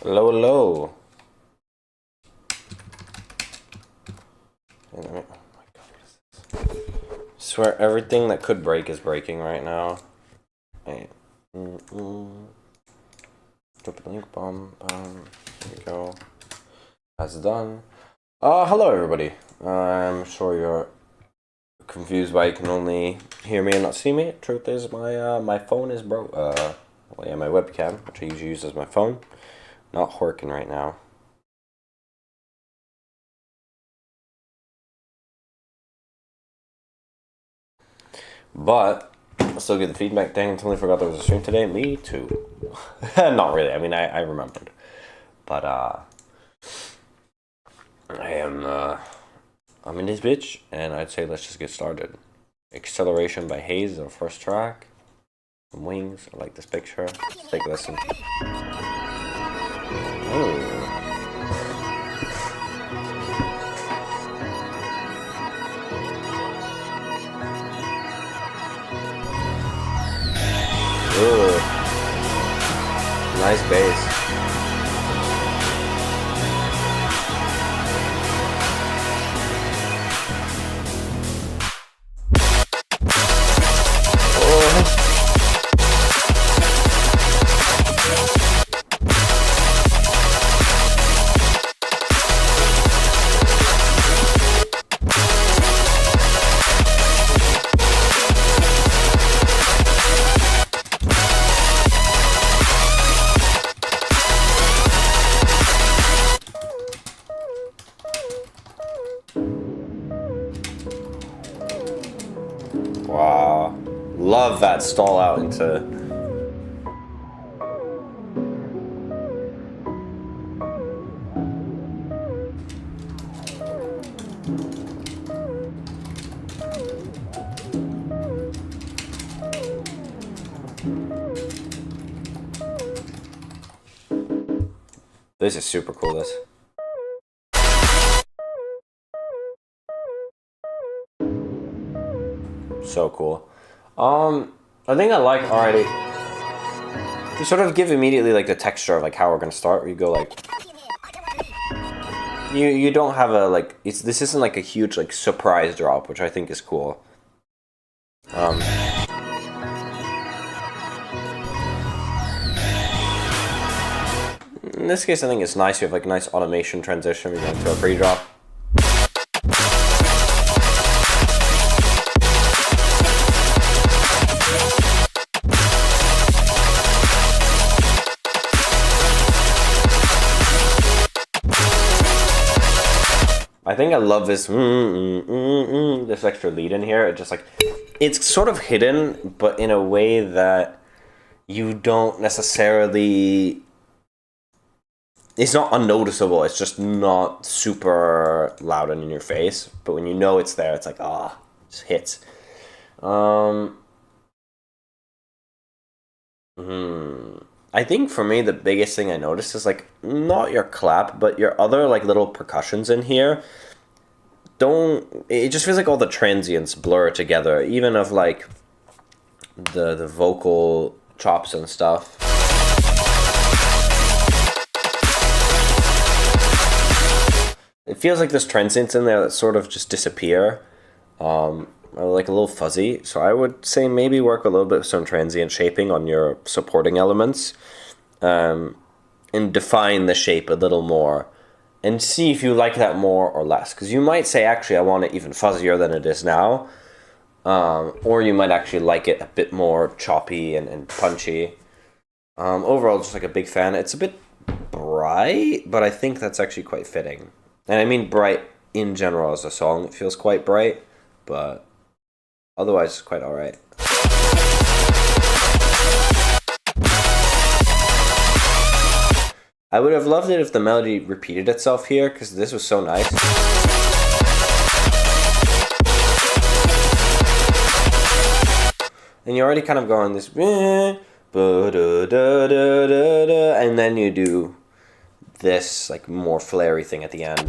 Hello, hello. Oh my God, what is this? I swear everything that could break is breaking right now. Wait. Drop the link bomb. There we go. That's done. Hello everybody. I'm sure you're confused why you can only hear me and not see me. Truth is, my phone is broke. Well, yeah, my webcam, which I usually use as my phone, not working right now. But I'll still get the feedback. Dang, I totally forgot there was a stream today. Me too. Not really. I mean, I remembered, but I'm in this bitch, and I'd say let's just get started. Acceleration by Haze, our first track. Some wings. I like this picture. Let's take a listen. Oh. Ooh. Nice bass. Wow, love that stall out into. This is super cool, this. So cool. I think I like already. You sort of give immediately like the texture of like how we're gonna start. Where you go like, you don't have a like. This isn't like a huge like surprise drop, which I think is cool. In this case, I think it's nice. You have like a nice automation transition. We're going to a pre-drop. I think I love this this extra lead in here. It just like, it's sort of hidden, but in a way that you don't necessarily, it's not unnoticeable. It's just not super loud and in your face. But when you know it's there, it's like, it just hits. I think for me, the biggest thing I noticed is like, not your clap, but your other like little percussions in here. It just feels like all the transients blur together, even of like the vocal chops and stuff. It feels like there's transients in there that sort of just disappear, or like a little fuzzy. So I would say maybe work a little bit with some transient shaping on your supporting elements, and define the shape a little more, and see if you like that more or less. Because you might say, actually, I want it even fuzzier than it is now, or you might actually like it a bit more choppy and punchy. Overall, just like a big fan. It's a bit bright, but I think that's actually quite fitting. And I mean bright in general as a song. It feels quite bright, but otherwise it's quite alright. I would have loved it if the melody repeated itself here, because this was so nice. And you're already kind of going this, and then you do this like more flary thing at the end.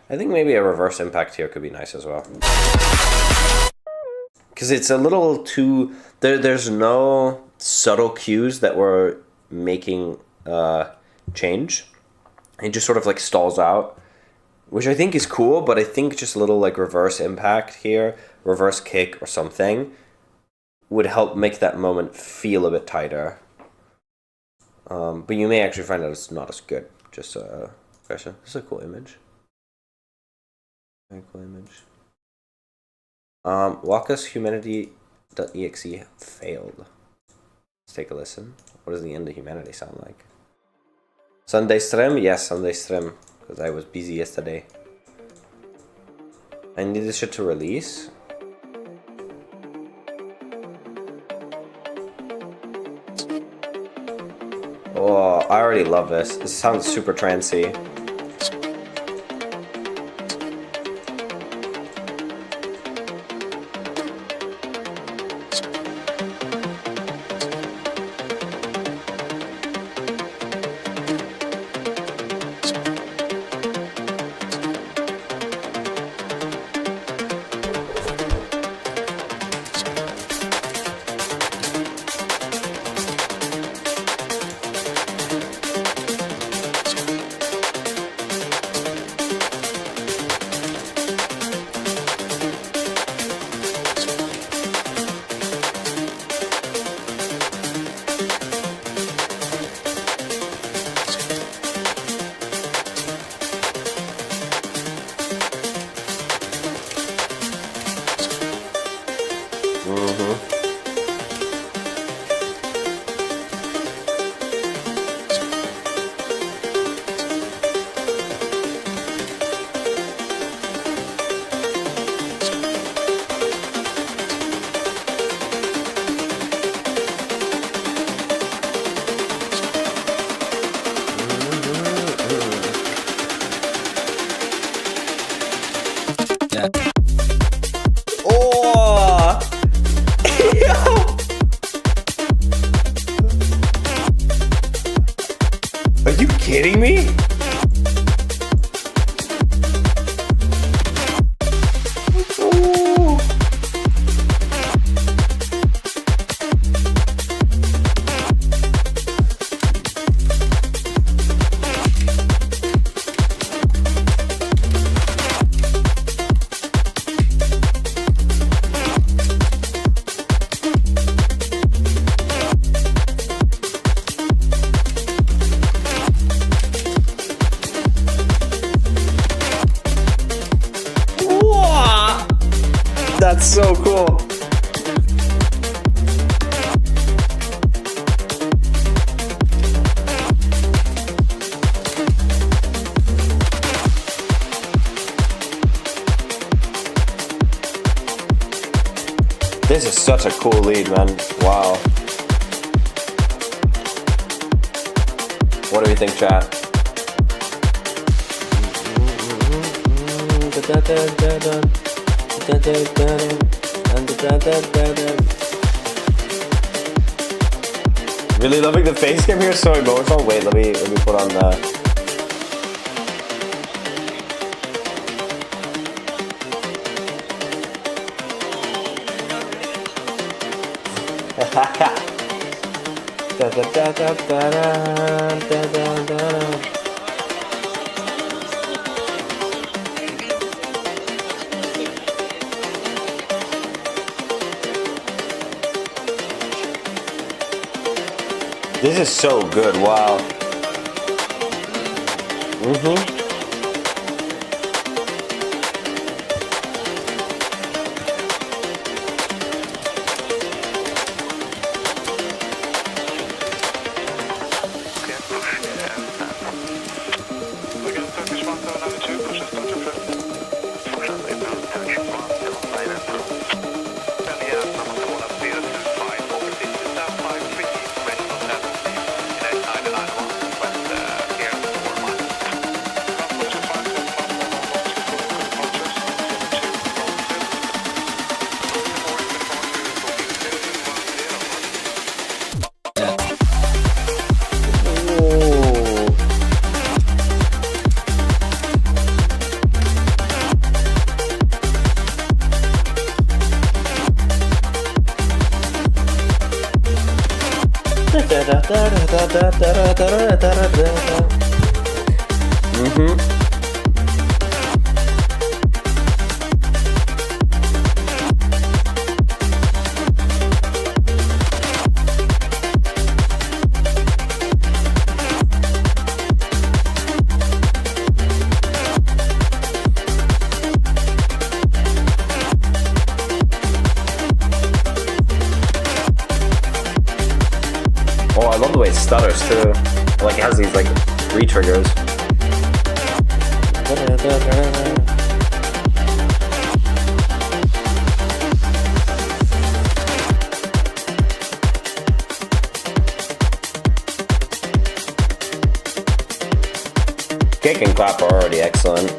I think maybe a reverse impact here could be nice as well. Because it's a little too... There's no subtle cues that we're making change. It just sort of like stalls out, which I think is cool, but I think just a little like reverse impact here, reverse kick or something, would help make that moment feel a bit tighter. But you may actually find that it's not as good. Just this is a cool image. Very cool image. Walkus humanity.exe failed. Let's take a listen. What does the end of humanity sound like? Sunday stream? Yes, Sunday stream. Because I was busy yesterday. I need this shit to release. Oh, I already love this. This sounds super trancey. Are you kidding me? That's so cool. This is such a cool lead, man. Wow. What do you think, chat? Really loving the face cam here, so emotional. Wait, let me put on the... This is so good, wow. Mm-hmm. Oh, I love the way it stutters too. Like it has these like re-triggers. Kick and clap are already excellent.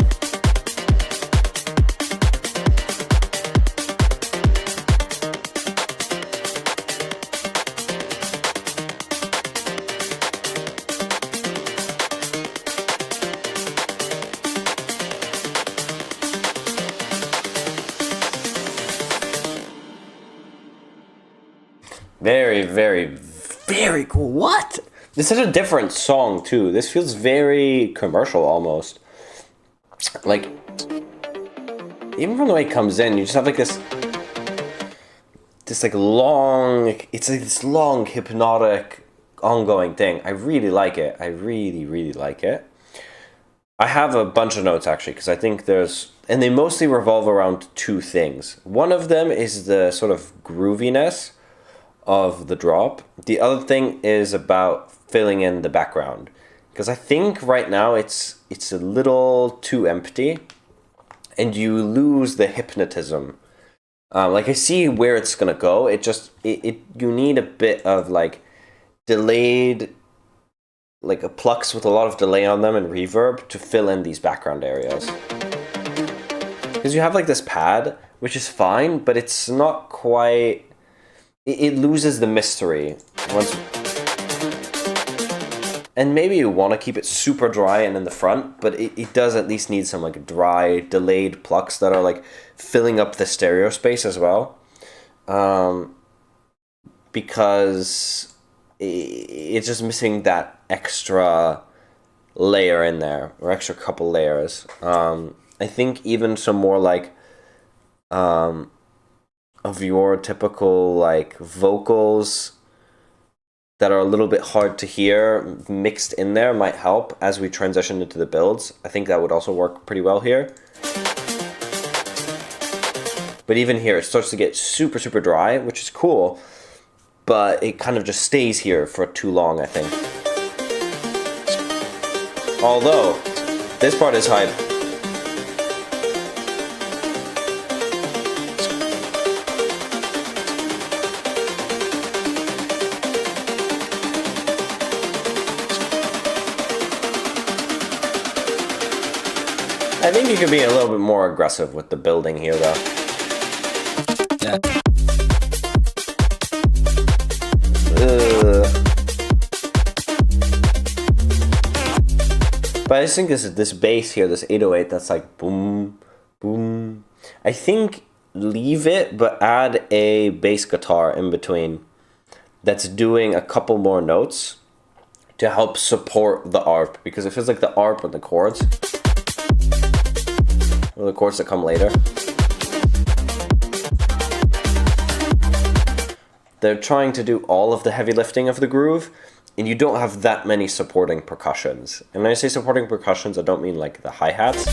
Very, very, very cool. What? This is a different song too. This feels very commercial almost. Like, even from the way it comes in, you just have like this like long, it's like this long hypnotic ongoing thing. I really like it. I really, really like it. I have a bunch of notes actually, because I think and they mostly revolve around two things. One of them is the sort of grooviness of the drop. The other thing is about filling in the background, because I think right now it's a little too empty and you lose the hypnotism. Like I see where it's gonna go. You need a bit of like delayed, like a plucks with a lot of delay on them and reverb to fill in these background areas, because you have like this pad which is fine, but it's not quite, it loses the mystery and maybe you want to keep it super dry and in the front, but it does at least need some like dry delayed plucks that are like filling up the stereo space as well, because it's just missing that extra layer in there, or extra couple layers. I think even some more like of your typical like vocals that are a little bit hard to hear mixed in there might help as we transition into the builds. I think that would also work pretty well here. But even here, it starts to get super, super dry, which is cool, but it kind of just stays here for too long, I think. Although, this part is hype. I think you could be a little bit more aggressive with the building here, though. Yeah. But I just think this bass here, this 808, that's like boom, boom. I think leave it, but add a bass guitar in between that's doing a couple more notes to help support the ARP, because it feels like the ARP and the chords, or the chords that come later, they're trying to do all of the heavy lifting of the groove, and you don't have that many supporting percussions. And when I say supporting percussions, I don't mean like the hi-hats,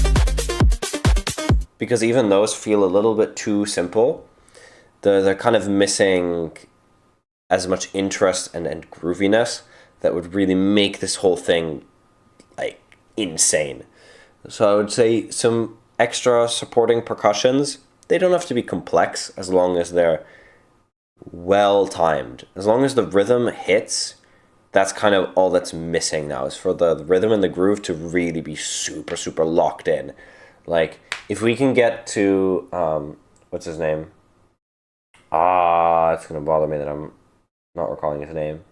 because even those feel a little bit too simple. They're kind of missing as much interest and grooviness that would really make this whole thing like insane. So I would say some extra supporting percussions. They don't have to be complex as long as they're well timed. As long as the rhythm hits, that's kind of all that's missing now, is for the rhythm and the groove to really be super, super locked in. Like, if we can get to, what's his name? It's going to bother me that I'm not recalling his name.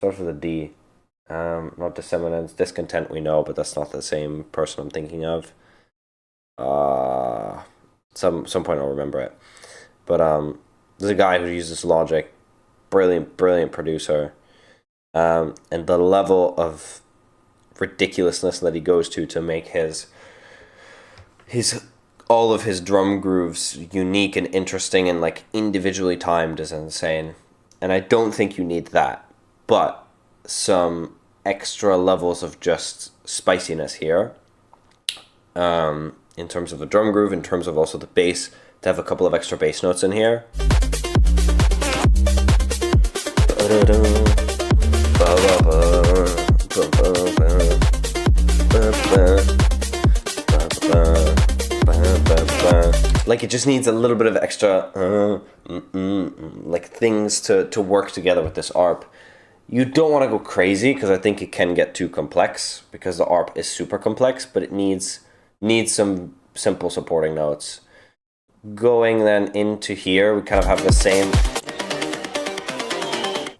Starts with a D. Not Disseminance. Discontent we know, but that's not the same person I'm thinking of. Some point I'll remember it. But there's a guy who uses Logic. Brilliant, brilliant producer. and the level of ridiculousness that he goes to make his all of his drum grooves unique and interesting and like individually timed is insane. And I don't think you need that, but some extra levels of just spiciness here, in terms of the drum groove, in terms of also the bass, to have a couple of extra bass notes in here. Like it just needs a little bit of extra like things to work together with this ARP. You don't want to go crazy because I think it can get too complex because the ARP is super complex, but it needs some simple supporting notes. Going then into here, we kind of have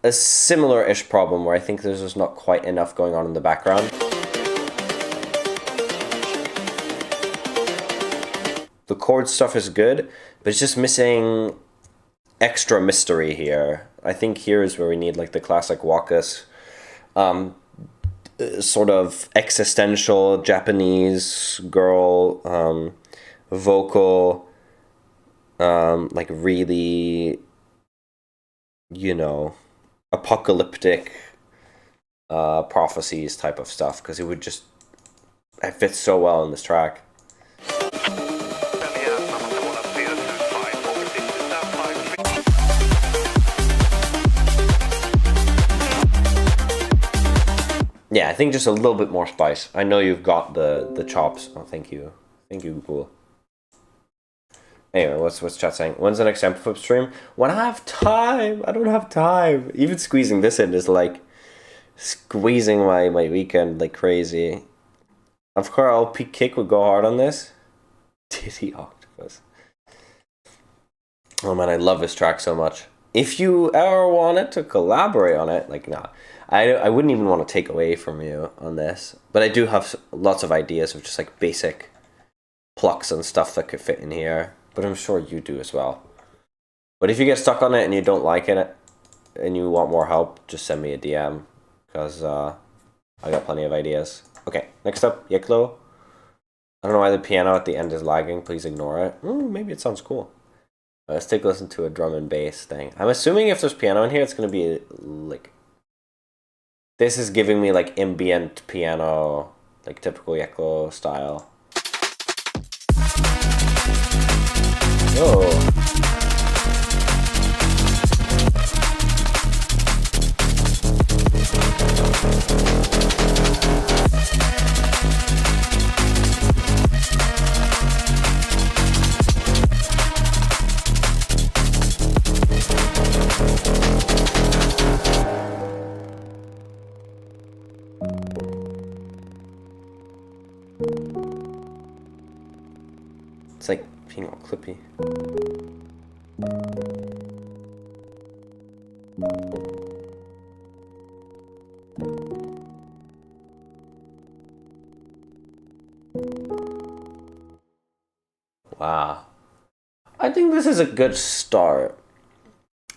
a similar-ish problem where I think there's just not quite enough going on in the background. The chord stuff is good, but it's just missing extra mystery here. I think here is where we need like the classic Wakas, sort of existential Japanese girl vocal, like really, apocalyptic prophecies type of stuff, because it fits so well in this track. Yeah, I think just a little bit more spice. I know you've got the chops. Oh, thank you. Thank you, Google. Anyway, what's chat saying? When's the next sample flip stream? When I have time! I don't have time! Even squeezing this in is like squeezing my weekend like crazy. Of course, LP Kick would go hard on this. Dirty Octopus. Oh man, I love this track so much. If you ever wanted to collaborate on it, like, nah. I wouldn't even want to take away from you on this. But I do have lots of ideas of just like basic plucks and stuff that could fit in here. But I'm sure you do as well. But if you get stuck on it and you don't like it and you want more help, just send me a DM. Because I got plenty of ideas. Okay, next up, Yeklo. I don't know why the piano at the end is lagging. Please ignore it. Maybe it sounds cool. Let's take a listen to a drum and bass thing. I'm assuming if there's piano in here, it's going to be like... This is giving me like ambient piano, like typical Yeklo style. Oh. It's like being all clippy. Wow. I think this is a good start.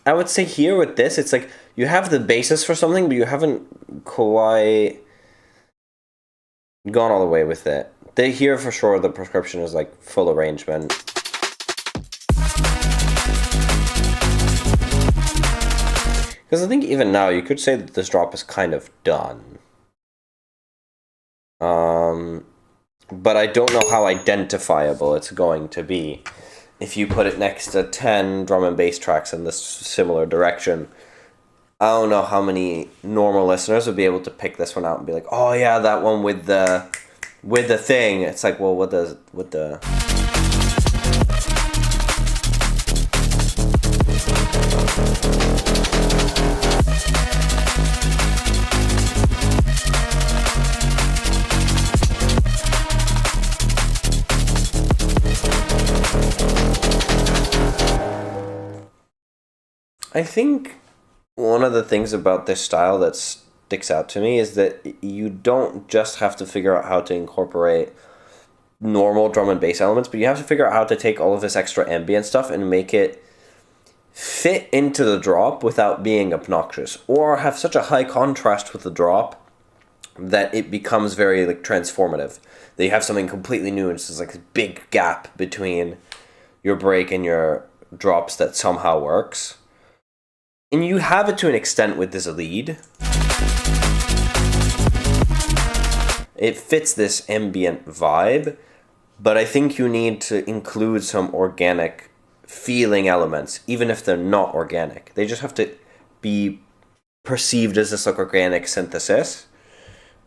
I would say here with this, it's like you have the basis for something, but you haven't quite gone all the way with it. Here for sure the prescription is like full arrangement. Because I think even now you could say that this drop is kind of done. But I don't know how identifiable it's going to be if you put it next to 10 drum and bass tracks in this similar direction. I don't know how many normal listeners would be able to pick this one out and be like, oh yeah, that one with the thing. It's like, well, with the I think one of the things about this style that sticks out to me is that you don't just have to figure out how to incorporate normal drum and bass elements, but you have to figure out how to take all of this extra ambient stuff and make it fit into the drop without being obnoxious, or have such a high contrast with the drop that it becomes very like transformative. That you have something completely new, and it's just like a big gap between your break and your drops that somehow works. And you have it to an extent with this lead. It fits this ambient vibe, but I think you need to include some organic feeling elements, even if they're not organic. They just have to be perceived as this like organic synthesis.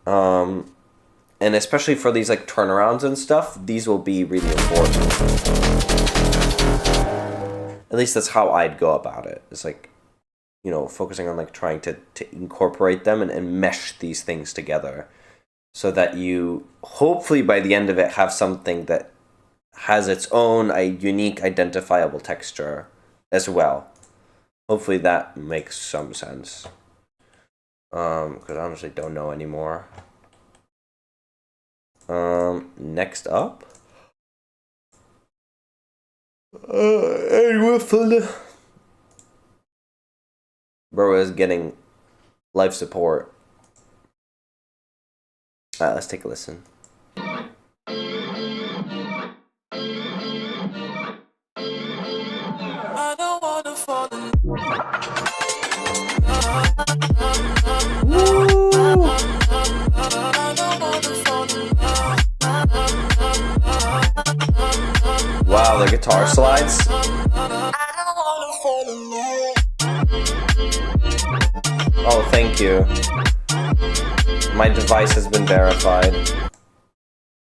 And especially for these like turnarounds and stuff, these will be really important. At least that's how I'd go about it. It's like, you know, focusing on like trying to incorporate them and mesh these things together so that you hopefully by the end of it have something that has its own unique identifiable texture as well. Hopefully that makes some sense. Because I honestly don't know anymore. Next up. Bro is getting life support. Alright, let's take a listen. Wow, the guitar slides. Oh, thank you. My device has been verified.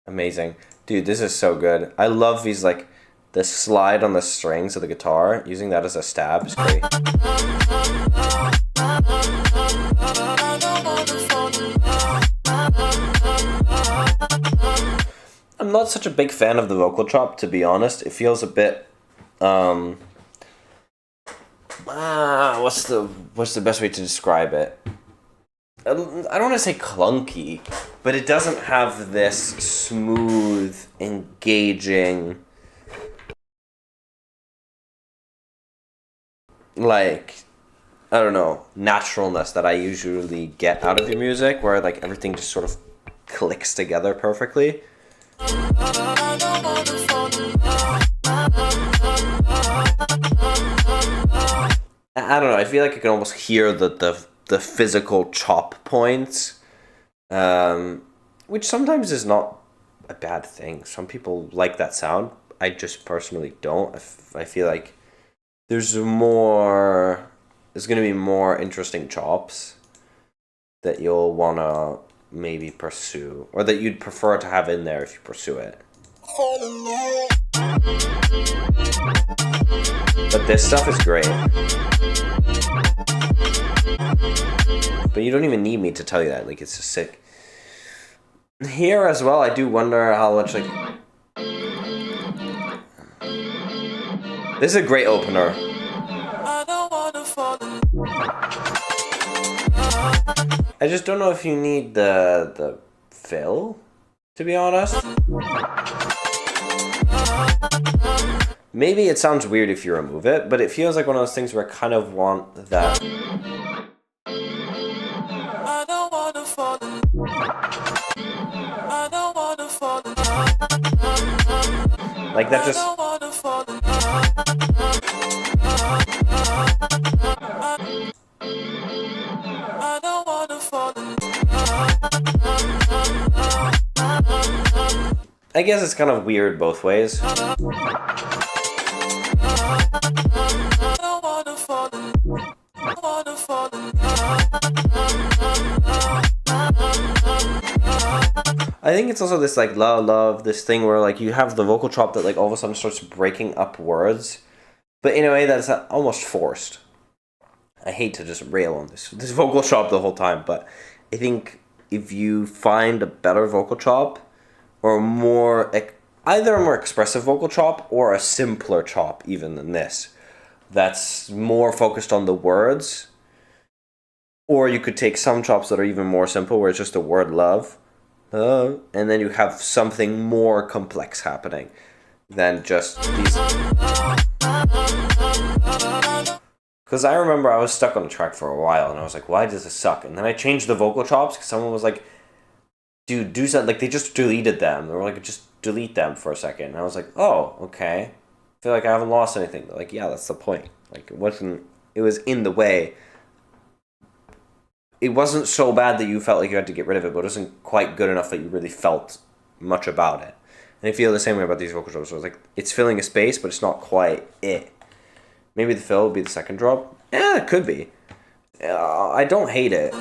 Amazing. Dude, this is so good. I love these, like, the slide on the strings of the guitar. Using that as a stab is great. I'm not such a big fan of the vocal chop, to be honest. It feels a bit, what's the best way to describe it? I don't want to say clunky, but it doesn't have this smooth, engaging, like, I don't know, naturalness that I usually get out of your music, where like everything just sort of clicks together perfectly. I don't know, I feel like I can almost hear the physical chop points, which sometimes is not a bad thing. Some people like that sound. I just personally don't. I feel like there's going to be more interesting chops that you'll want to maybe pursue, or that you'd prefer to have in there if you pursue it. But this stuff is great. But you don't even need me to tell you that. Like, it's just sick. Here as well, I do wonder how much, like... This is a great opener. I just don't know if you need the fill, to be honest. Maybe it sounds weird if you remove it, but it feels like one of those things where I kind of want that. Like that just... I guess it's kind of weird both ways. I think it's also this like love, this thing where like you have the vocal chop that like all of a sudden starts breaking up words, but in a way that's almost forced. I hate to just rail on this vocal chop the whole time, but I think if you find a better vocal chop, or either a more expressive vocal chop or a simpler chop even than this, that's more focused on the words, or you could take some chops that are even more simple where it's just the word love, and then you have something more complex happening than just these. Because I remember I was stuck on a track for a while, and I was like, why does this suck? And then I changed the vocal chops, because someone was like, dude, do something. Like, they just deleted them. They were like, just delete them for a second. And I was like, oh, okay. I feel like I haven't lost anything. They're like, yeah, that's the point. Like, it was in the way. It wasn't so bad that you felt like you had to get rid of it, but it wasn't quite good enough that you really felt much about it. And I feel the same way about these vocal drops. So it's like, it's filling a space, but it's not quite it. Maybe the fill would be the second drop. Yeah, it could be. I don't hate it.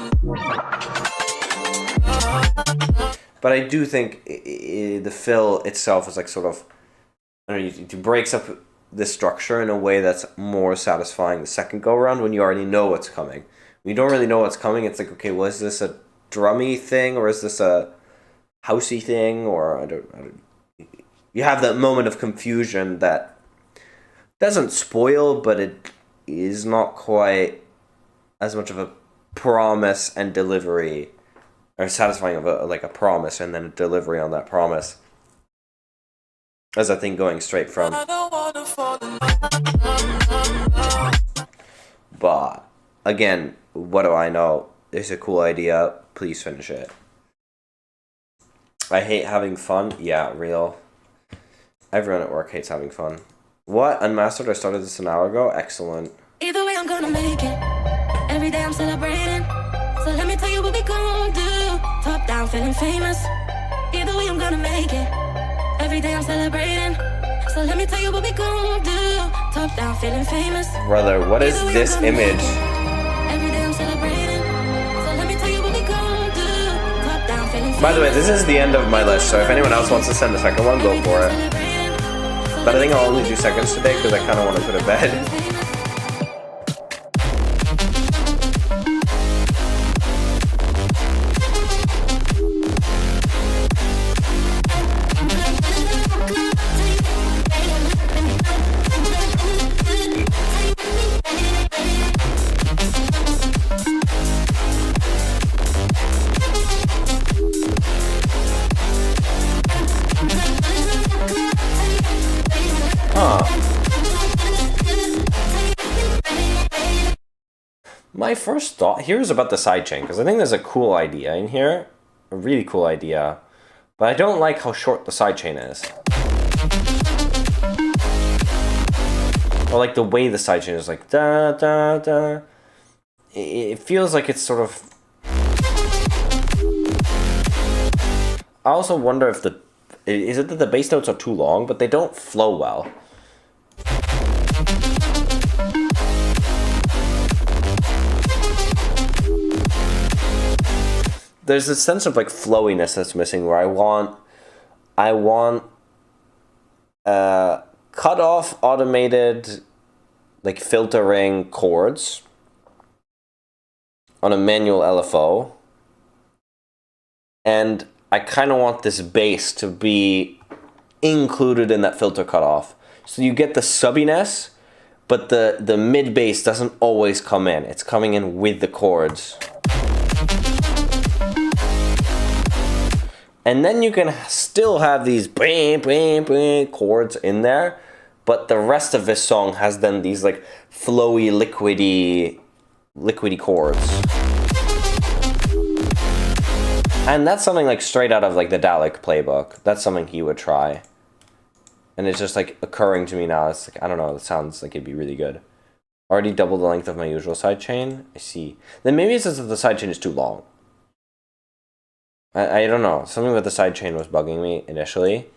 But I do think the fill itself is like sort of, I don't know, it breaks up the structure in a way that's more satisfying the second go around when you already know what's coming. When you don't really know what's coming, it's like, okay, well, is this a drummy thing, or is this a housey thing, or I don't. You have that moment of confusion that doesn't spoil, but it is not quite as much of a promise and delivery, or satisfying of a promise and then a delivery on that promise, as a thing going straight from. But again, what do I know? It's a cool idea. Please finish it. I hate having fun. Yeah, real. Everyone at work hates having fun. What? Unmastered? I started this an hour ago? Excellent. Either way, I'm gonna make it. Every day I'm celebrating. So let me tell you what we gonna do. Top down, feeling famous. Either way, I'm gonna make it. Every day I'm celebrating. So let me tell you what we gonna do. Top down, feeling famous. Brother, what is this image? Every day I'm celebrating. So let me tell you what we gonna do. Top down, feeling famous. By the way, this is the end of my list, so if anyone else wants to send the second one, go for it. But I think I'll only do seconds today because I kind of want to go to bed. My first thought here is about the sidechain, because I think there's a cool idea in here, a really cool idea, but I don't like how short the sidechain is. Or like the way the sidechain is like da da da. It feels like it's sort of. I also wonder if is it that the bass notes are too long, but they don't flow well. There's a sense of like flowiness that's missing, where I want cut off automated like filtering chords on a manual LFO, and I kind of want this bass to be included in that filter cutoff, so you get the subbiness, but the mid bass doesn't always come in. It's coming in with the chords. And then you can still have these bang, bang, bang chords in there, but the rest of this song has then these like flowy, liquidy chords. And that's something like straight out of like the Dalek playbook. That's something he would try. And it's just like occurring to me now. It's like, I don't know, it sounds like it'd be really good. Already double the length of my usual sidechain. I see. Then maybe it's just that the sidechain is too long. I don't know. Something with the sidechain was bugging me initially.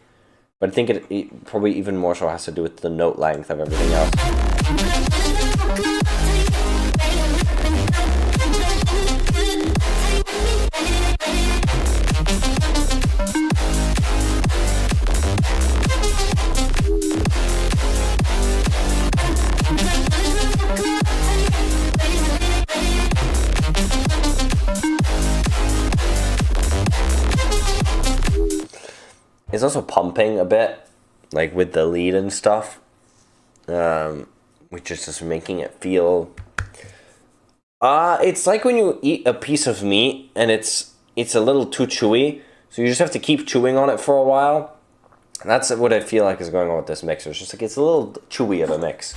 But I think it probably even more so has to do with the note length of everything else. It's also pumping a bit, like with the lead and stuff, which is just making it feel. It's like when you eat a piece of meat and it's a little too chewy, so you just have to keep chewing on it for a while. And that's what I feel like is going on with this mixer. It's just like it's a little chewy of a mix.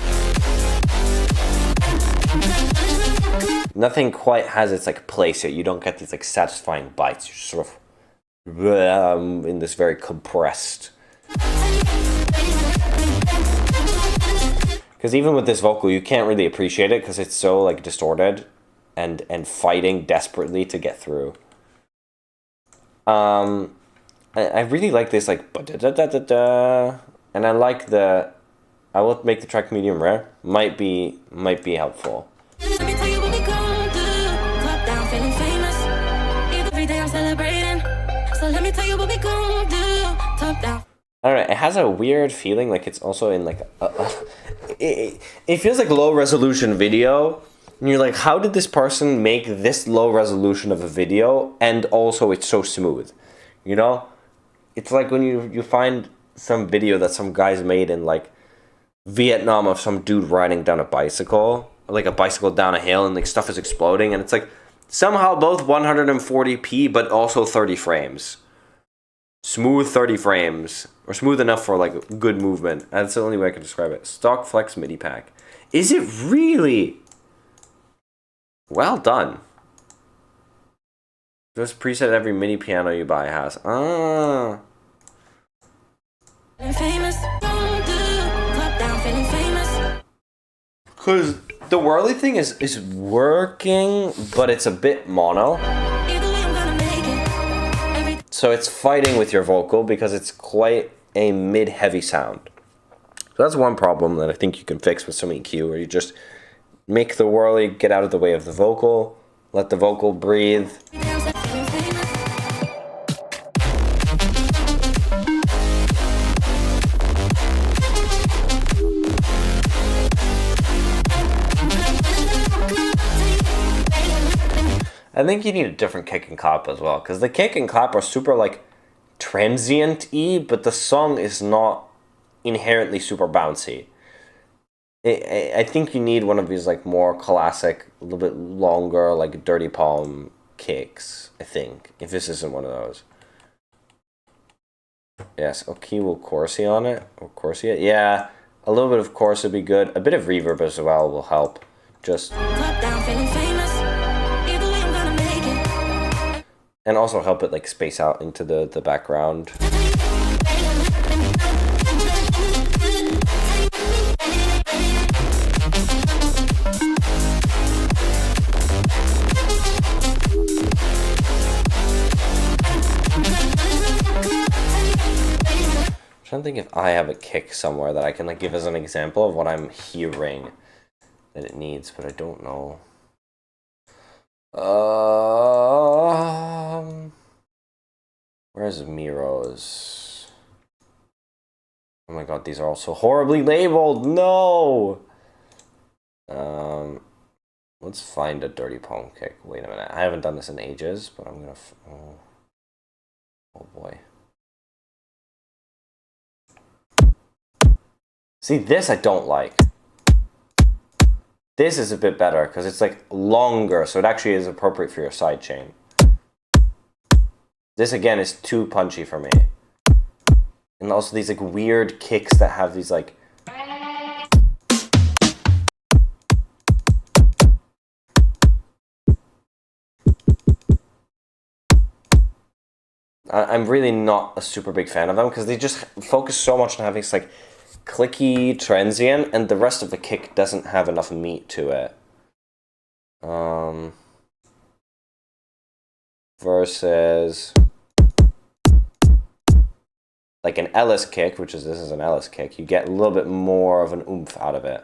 nothing quite has its like place yet. You don't get these like satisfying bites. You're sort of in this very compressed. Because even with this vocal, you can't really appreciate it because it's so like distorted and fighting desperately to get through. I really like this like da-da-da-da-da, and I like the. I will make the track medium rare. Might be helpful. Let me tell you what we gon' do. Top down, feeling famous. Every day I'm celebrating. So let me tell you what we gon' do. Top down. I don't know. It has a weird feeling, like it's also in like it feels like low resolution video, and you're like, how did this person make this low resolution of a video, and also it's so smooth, you know? It's like when you find some video that some guys made in like Vietnam of some dude riding down a bicycle, like a bicycle down a hill, and like stuff is exploding, and it's like somehow both 140p but also 30 frames. Smooth 30 frames, or smooth enough for like good movement. That's the only way I can describe it. Stock Flex MIDI pack. Is it really? Well done. Just preset every MIDI piano you buy has. Ah. Famous. Top down, feeling famous. Because the whirly thing is working, but it's a bit mono. Either way, I'm gonna make it. So it's fighting with your vocal because it's quite a mid-heavy sound. So that's one problem that I think you can fix with some EQ, where you just make the whirly get out of the way of the vocal, let the vocal breathe. I think you need a different kick and clap as well, because the kick and clap are super like transient-y, but the song is not inherently super bouncy. I think you need one of these like more classic, a little bit longer, like Dirty Palm kicks, I think, if this isn't one of those. Yes, okay, will Corsi on it, or Corsi it? Yeah, a little bit of chorus would be good. A bit of reverb as well will help. Just... Top down, feeling famous. Either way, I'm gonna make it. And also help it like space out into the background. I'm trying to think if I have a kick somewhere that I can like give as an example of what I'm hearing that it needs, but I don't know. Where's Miro's? Oh my god, these are all so horribly labeled. No. Let's find a Dirty Palm kick. Wait a minute. I haven't done this in ages, but I'm gonna. Oh boy. See, this I don't like. This is a bit better because it's like longer, so it actually is appropriate for your sidechain. This again is too punchy for me. And also these like weird kicks that have these like... I'm really not a super big fan of them because they just focus so much on having this like clicky transient, and the rest of the kick doesn't have enough meat to it. Versus like an Ellis kick, which is this is an Ellis kick, you get a little bit more of an oomph out of it.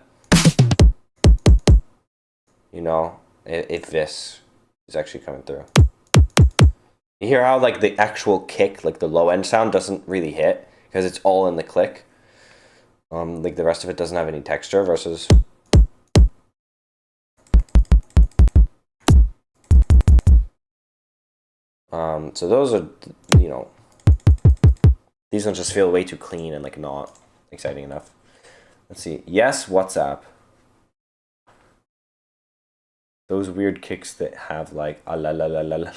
You know, if this is actually coming through. You hear how like the actual kick, like the low end sound doesn't really hit because it's all in the click. Like the rest of it doesn't have any texture versus... So those are, you know, these ones just feel way too clean and like not exciting enough. Let's see. Yes, WhatsApp. Those weird kicks that have like a la la la la la.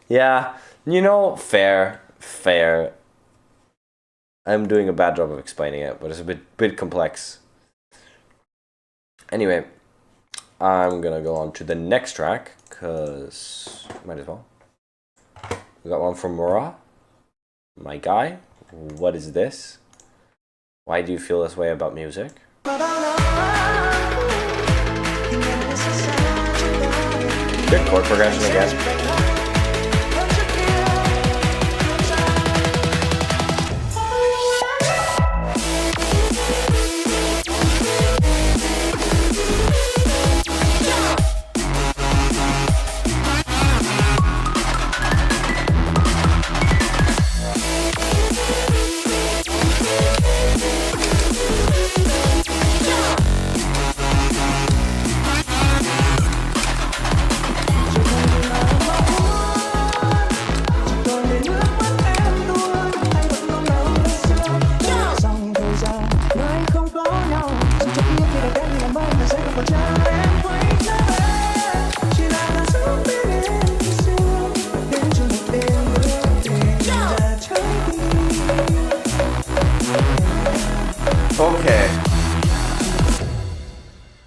Yeah, you know, fair. I'm doing a bad job of explaining it, but it's a bit complex. Anyway, I'm gonna go on to the next track, cause might as well. We got one from Mura. My guy, what is this? Why do you feel this way about music? Good chord progression again. Okay.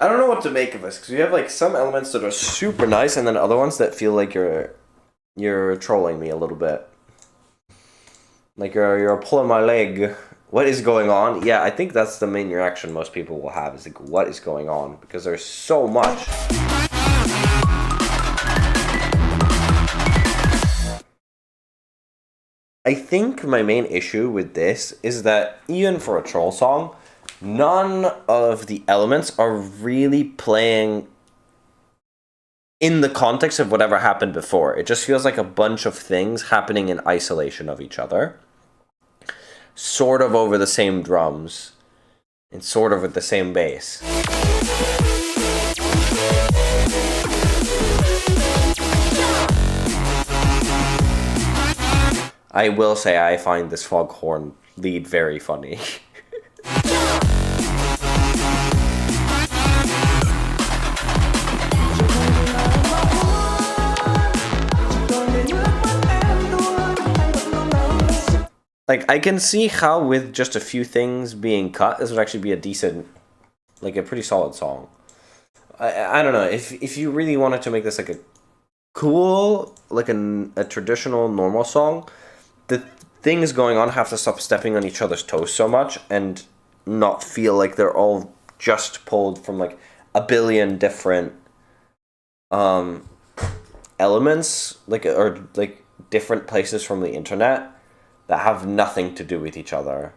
I don't know what to make of this, because you have like some elements that are super nice and then other ones that feel like you're trolling me a little bit. Like you're pulling my leg. What is going on? Yeah, I think that's the main reaction most people will have, is like, what is going on? Because there's so much. I think my main issue with this is that even for a troll song, none of the elements are really playing in the context of whatever happened before. It just feels like a bunch of things happening in isolation of each other. Sort of over the same drums. And sort of with the same bass. I will say I find this foghorn lead very funny. Like, I can see how with just a few things being cut, this would actually be a decent, like a pretty solid song. I don't know, if you really wanted to make this like a cool, like a traditional normal song, the things going on have to stop stepping on each other's toes so much and not feel like they're all just pulled from like a billion different elements, like, or like different places from the internet that have nothing to do with each other.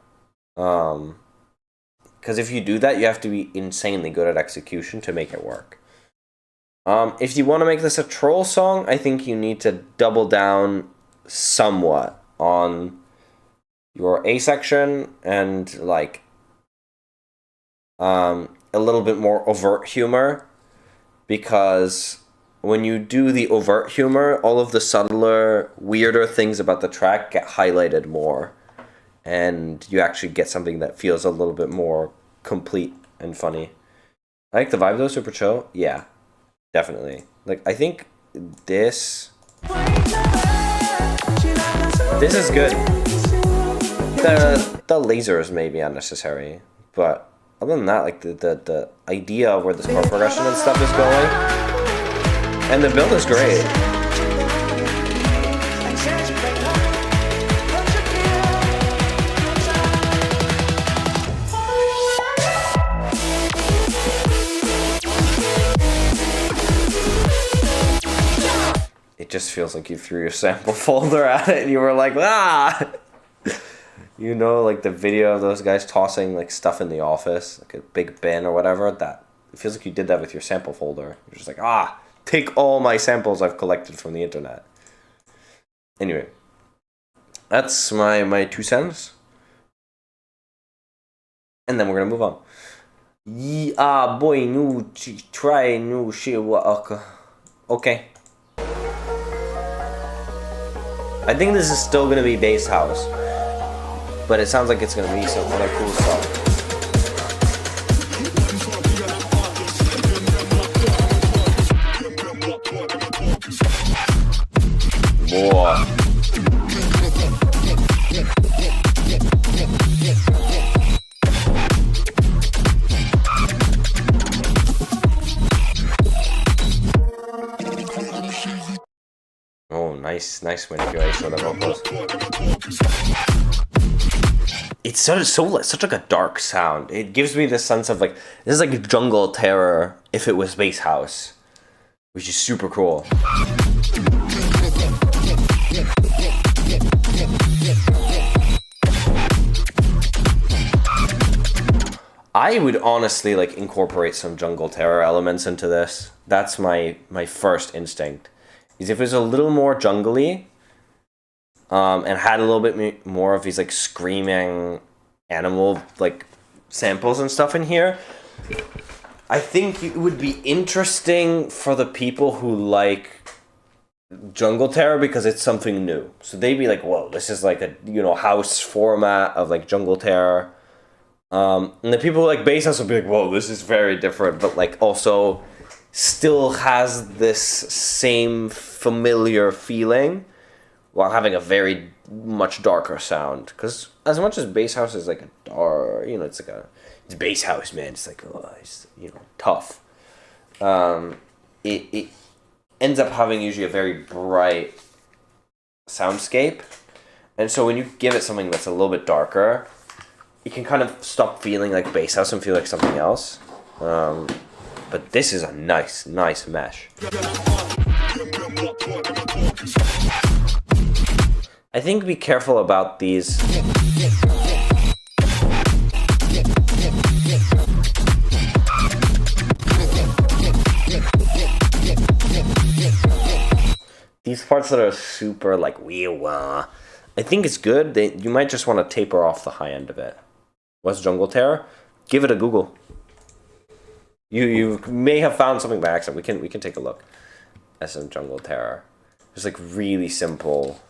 Because if you do that, you have to be insanely good at execution to make it work. If you want to make this a troll song, I think you need to double down somewhat on your A section and like a little bit more overt humor, because when you do the overt humor, all of the subtler, weirder things about the track get highlighted more, and you actually get something that feels a little bit more complete and funny. I like the vibe though, super chill. Yeah, definitely. Like, I think this is good. The lasers may be unnecessary, but other than that, like the idea of where this chord progression and stuff is going, and the build is great. It just feels like you threw your sample folder at it and you were like, ah! You know, like the video of those guys tossing like stuff in the office, like a big bin or whatever, that it feels like you did that with your sample folder. You're just like, ah, take all my samples I've collected from the internet. Anyway, that's my 2 cents. And then we're gonna move on. Yeah, boy, new try new shit. Okay. I think this is still gonna be bass house, but it sounds like it's gonna be some other cool stuff. Whoa. nice manipulation of the vocals. It's such like a dark sound. It gives me this sense of like, this is like jungle terror if it was bass house, which is super cool. I would honestly like incorporate some jungle terror elements into this. That's my first instinct. Is if it was a little more jungly, and had a little bit more of these like screaming animal like samples and stuff in here, I think it would be interesting for the people who like jungle terror because it's something new. So they'd be like, whoa, this is like a, you know, house format of like jungle terror. And the people who like bass house will be like, whoa, this is very different, but like also still has this same familiar feeling while having a very much darker sound. Because as much as bass house is like a dark, you know, it's bass house, man. It's like, oh, it's, you know, tough. It ends up having usually a very bright soundscape, and so when you give it something that's a little bit darker, you can kind of stop feeling like bass house and feel like something else. But this is a nice mesh. I think be careful about these. These parts that are super like wee-wah, I think it's good. You might just want to taper off the high end of it. What's jungle terror? Give it a Google. You may have found something by accident. We can take a look at some jungle terror. It's like really simple.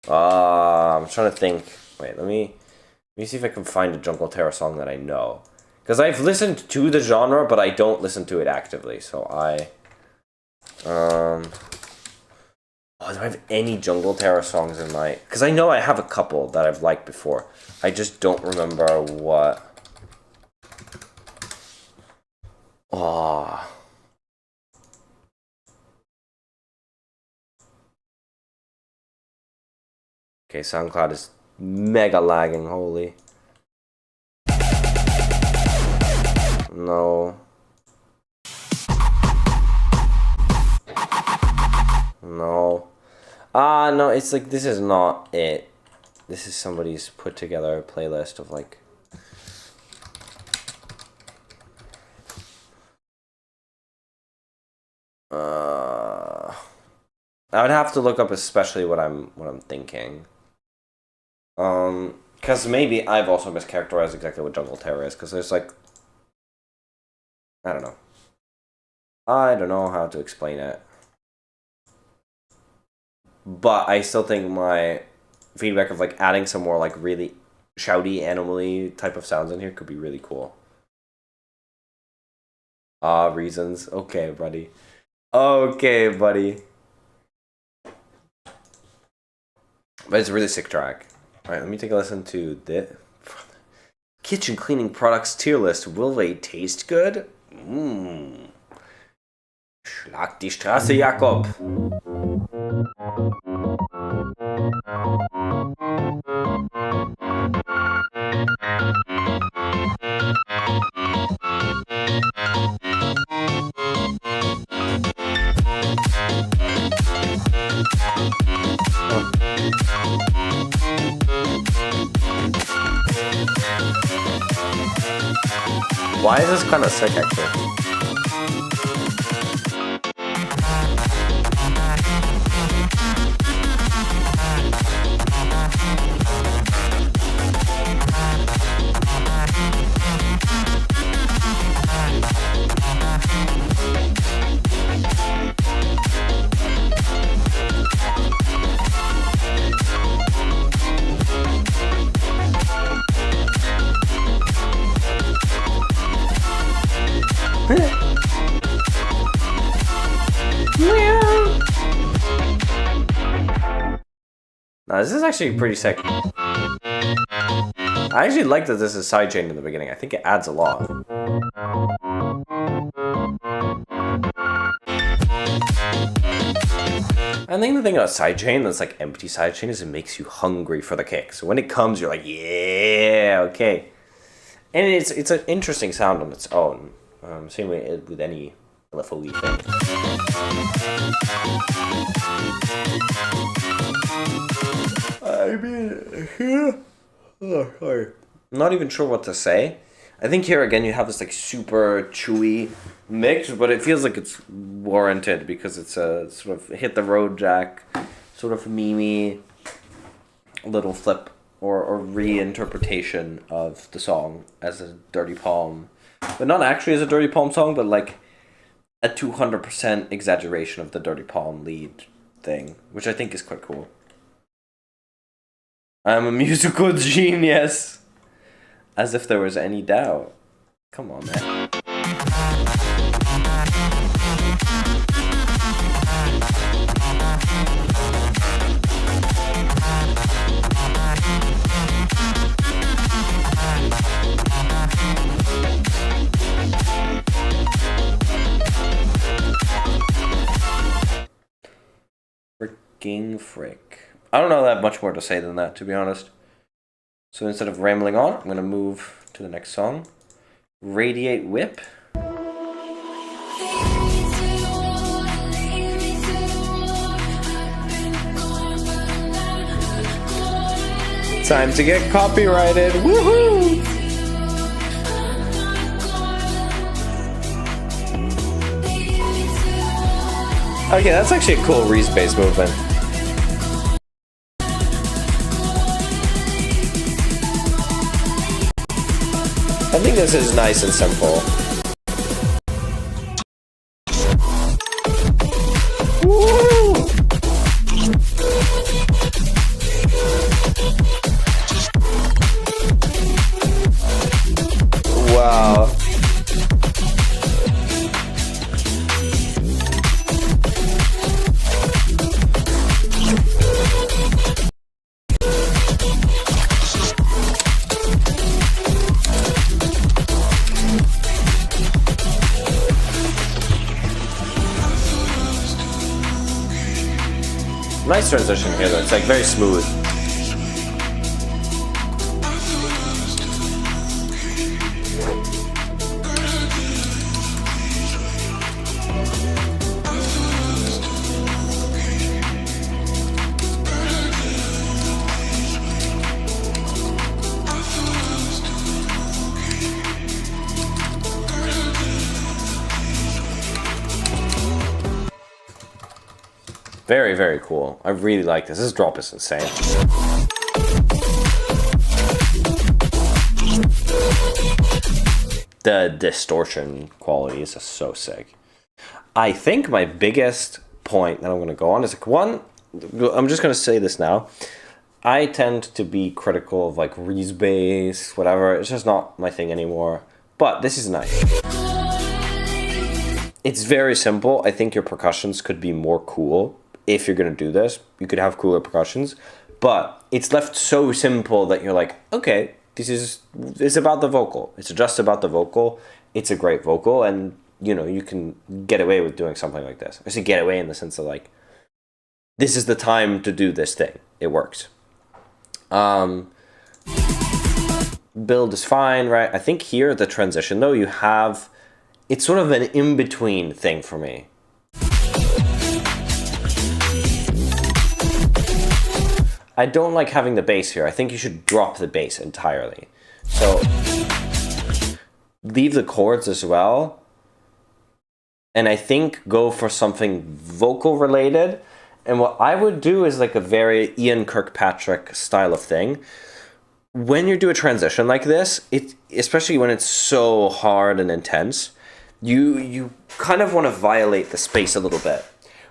I'm trying to think. Wait, let me see if I can find a jungle terror song that I know. Because I've listened to the genre, but I don't listen to it actively. So oh, do I have any jungle terror songs in my... Because I know I have a couple that I've liked before. I just don't remember what... Oh. Okay, SoundCloud is mega lagging, holy. No. No. No, it's like, this is not it. This is somebody's put together playlist of like... I would have to look up especially what I'm thinking. Because maybe I've also mischaracterized exactly what jungle terror is, because there's like... I don't know how to explain it. But I still think my feedback of like adding some more like really shouty, animal-y type of sounds in here could be really cool. Reasons. Okay, buddy. Okay, buddy. But it's a really sick track. Alright, let me take a listen to this. Kitchen cleaning products tier list. Will they taste good? Schlag die Straße, Jakob. Why is this kind of sick, actually? Now, this is actually pretty sick. I actually like that this is sidechained in the beginning. I think it adds a lot. I think the thing about sidechain that's like empty sidechain is it makes you hungry for the kick. So when it comes, you're like, yeah, okay. And it's an interesting sound on its own. Same way with any LFO thing. I mean, oh, sorry. I'm not even sure what to say. I think here again you have this like super chewy mix, but it feels like it's warranted because it's a sort of hit the road jack, sort of memey little flip or reinterpretation of the song as a Dirty Palm, but not actually as a Dirty Palm song, but like a 200% exaggeration of the Dirty Palm lead thing, which I think is quite cool. I'm a musical genius. As if there was any doubt. Come on, man. Freaking frick. I don't know that much more to say than that, to be honest. So instead of rambling on, I'm going to move to the next song. Radiate Whip. Time to get copyrighted. Woohoo! Okay, that's actually a cool Reese-based movement. I think this is nice and simple. Woo! Wow. Nice transition here though, it's like very smooth. Very, very cool. I really like this. This drop is insane. The distortion quality is just so sick. I think my biggest point that I'm going to go on is like one, I'm just going to say this now. I tend to be critical of like Reese bass, whatever. It's just not my thing anymore. But this is nice. It's very simple. I think your percussions could be more cool. If you're going to do this, you could have cooler percussions, but it's left so simple that you're like, okay, it's about the vocal. It's just about the vocal. It's a great vocal, and you know, you can get away with doing something like this. I say get away in the sense of like, this is the time to do this thing. It works. Build is fine, right? I think here, the transition though, it's sort of an in-between thing for me. I don't like having the bass here. I think you should drop the bass entirely. So leave the chords as well. And I think go for something vocal related. And what I would do is like a very Ian Kirkpatrick style of thing. When you do a transition like this, especially when it's so hard and intense, you kind of want to violate the space a little bit.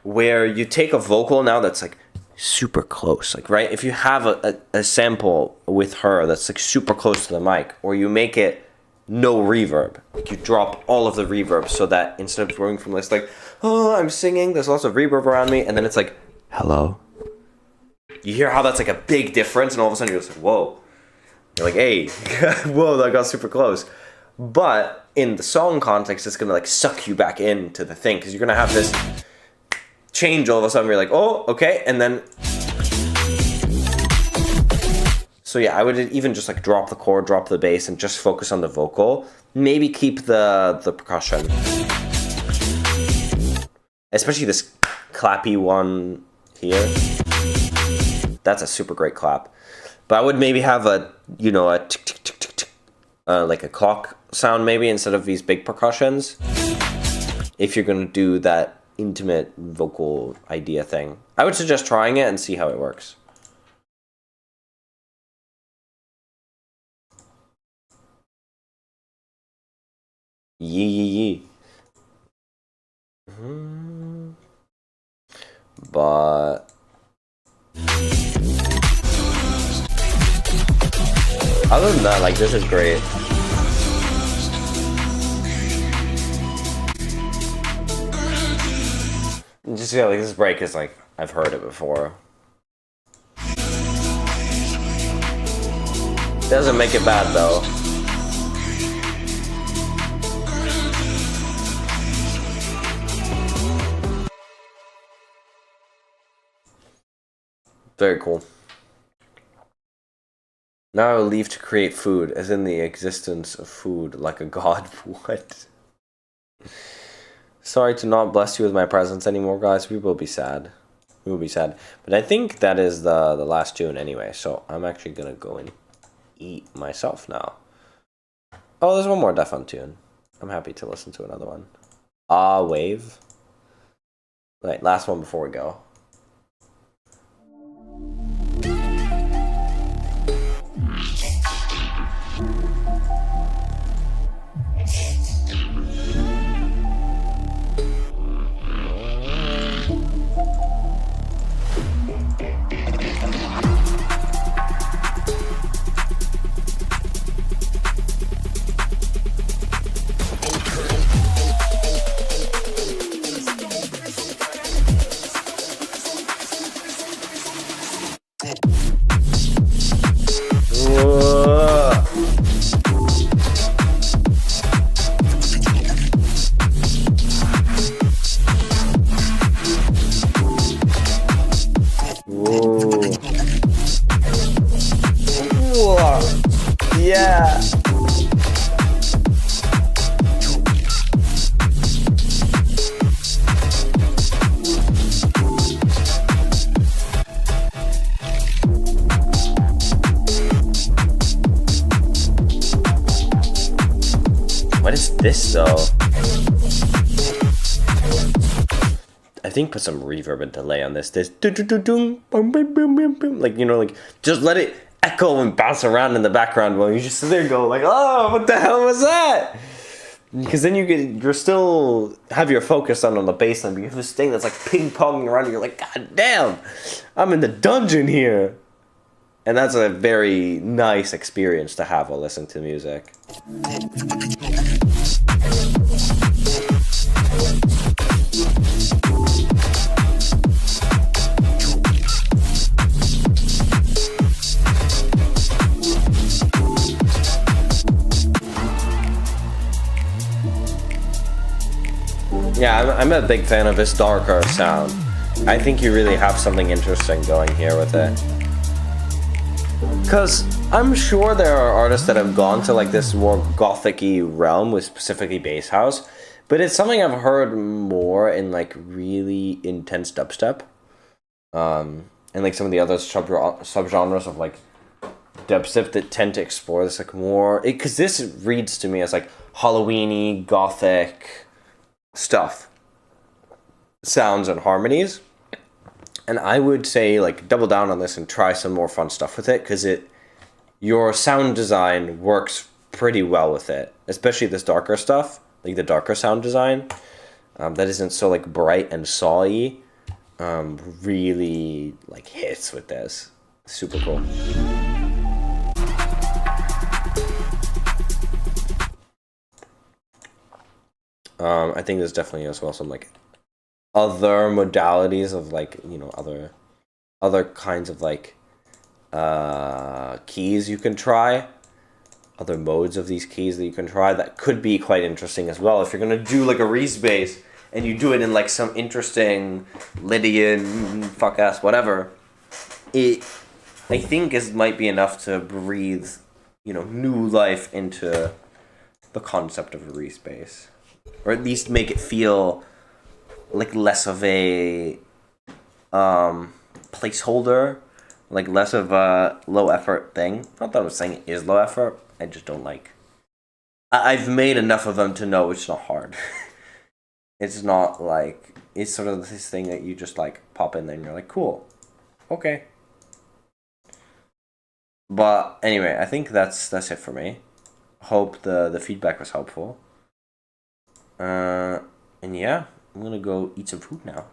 Where you take a vocal now that's like super close, like, right? If you have a sample with her that's like super close to the mic, or you make it no reverb, like you drop all of the reverb so that instead of going from this like, oh, I'm singing, there's lots of reverb around me, and then it's like, hello. You hear how that's like a big difference, and all of a sudden you're just like, whoa. You're like, hey, whoa, that got super close. But in the song context, it's gonna like suck you back into the thing, because you're gonna have this change all of a sudden. You're like, oh, okay, and then. So yeah, I would even just like drop the chord, drop the bass, and just focus on the vocal. Maybe keep the percussion, especially this clappy one here. That's a super great clap. But I would maybe have a tick tick tick tick tick, like a clock sound maybe instead of these big percussions. If you're gonna do that intimate vocal idea thing, I would suggest trying it and see how it works. Yee yee yee. But other than that, like, this is great. Just feel like this break is like, I've heard it before. Doesn't make it bad though. Very cool. Now I will leave to create food, as in the existence of food, like a god. What? Sorry to not bless you with my presence anymore, guys. We will be sad. We will be sad. But I think that is the last tune anyway, so I'm actually gonna go and eat myself now. Oh, there's one more Def Fun tune. I'm happy to listen to another one. Ah, Wave. Right, last one before we go. Yeah. What is this though? I think put some reverb and delay on this. Like, like just let it echo and bounce around in the background while you just sit there and go like, oh, what the hell was that? Because then you're still have your focus on the bass line, but you have this thing that's like ping-ponging around and you're like, god damn, I'm in the dungeon here. And that's a very nice experience to have while listening to music. Yeah, I'm a big fan of this darker sound. I think you really have something interesting going here with it. Because I'm sure there are artists that have gone to like this more gothic-y realm with specifically bass house, but it's something I've heard more in like really intense dubstep. And like some of the other subgenres of like dubstep that tend to explore this like more, because this reads to me as like Halloween-y, gothic stuff, sounds and harmonies. And I would say like double down on this and try some more fun stuff with it, because your sound design works pretty well with it, especially this darker stuff, like the darker sound design that isn't so like bright and sawy, really like hits with this. Super cool. I think there's definitely as well some like other modalities of like, you know, other kinds of like keys you can try, other modes of these keys that you can try that could be quite interesting as well. If you're gonna do like a Reese bass and you do it in like some interesting Lydian fuck ass whatever, it I think might be enough to breathe, new life into the concept of a respace, or at least make it feel like less of a placeholder, like less of a low effort thing. Not that I was saying it is low effort. I just don't like. I've made enough of them to know it's not hard. It's not like it's sort of this thing that you just like pop in there and you're like, cool, okay. But anyway, I think that's it for me. Hope the feedback was helpful. And yeah, I'm gonna go eat some food now.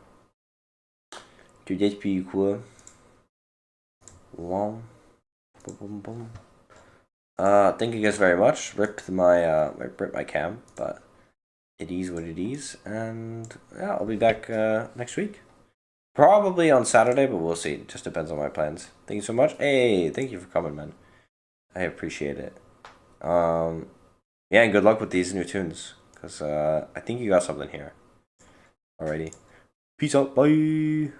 Doe dit pretty cool. Wow. Boom, boom, boom. Thank you guys very much. Rip my cam, but it is what it is, and yeah, I'll be back next week. Probably on Saturday, but we'll see. It just depends on my plans. Thank you so much. Hey, thank you for coming, man. I appreciate it. Yeah, and good luck with these new tunes, because I think you got something here. Alrighty. Peace out. Bye.